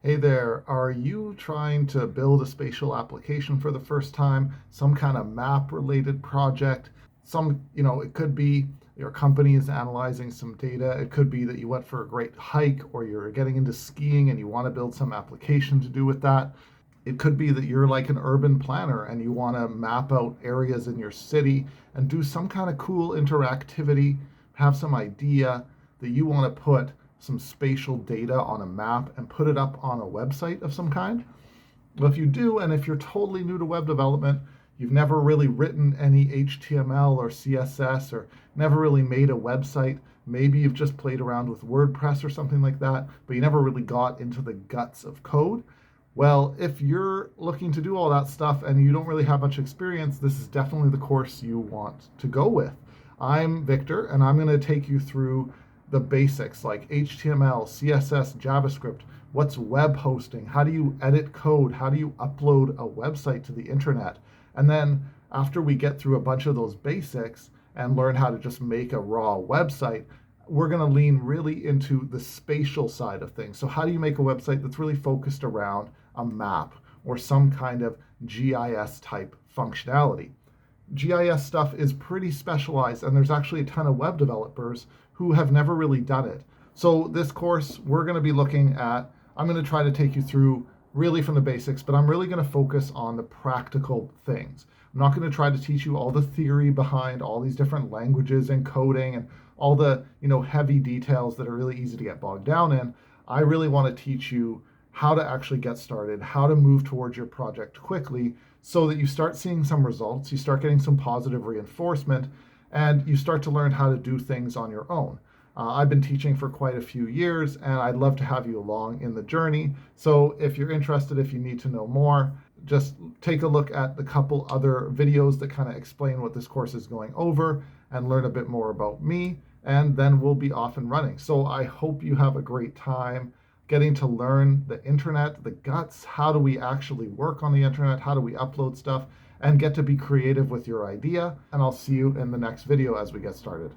Hey there, are you trying to build a spatial application for the first time? Some kind of map related project? It could be your company is analyzing some data. It could be that you went for a great hike or you're getting into skiing and you want to build some application to do with that. It could be that you're like an urban planner and you want to map out areas in your city and do some kind of cool interactivity, have some idea that you want to put some spatial data on a map and put it up on a website of some kind. Well, if you do, and if you're totally new to web development, you've never really written any HTML or CSS or never really made a website, maybe you've just played around with WordPress or something like that, but you never really got into the guts of code. Well, if you're looking to do all that stuff and you don't really have much experience, this is definitely the course you want to go with. I'm Victor, and I'm going to take you through the basics like HTML, CSS, JavaScript. What's web hosting? How do you edit code? How do you upload a website to the internet? And then after we get through a bunch of those basics and learn how to just make a raw website, we're going to lean really into the spatial side of things. So, how do you make a website that's really focused around a map or some kind of GIS type functionality? GIS stuff is pretty specialized, and there's actually a ton of web developers who have never really done it. So, this course, we're going to be looking at, I'm going to try to take you through really from the basics, but I'm really going to focus on the practical things. I'm not going to try to teach you all the theory behind all these different languages and coding and all the heavy details that are really easy to get bogged down in. I really want to teach you how to actually get started, how to move towards your project quickly so that you start seeing some results, you start getting some positive reinforcement, and you start to learn how to do things on your own. I've been teaching for quite a few years, and I'd love to have you along in the journey. So if you're interested, if you need to know more, just take a look at the couple other videos that kind of explain what this course is going over and learn a bit more about me, and then we'll be off and running. So I hope you have a great time getting to learn the internet, the guts. How do we actually work on the internet? How do we upload stuff? And get to be creative with your idea. And I'll see you in the next video as we get started.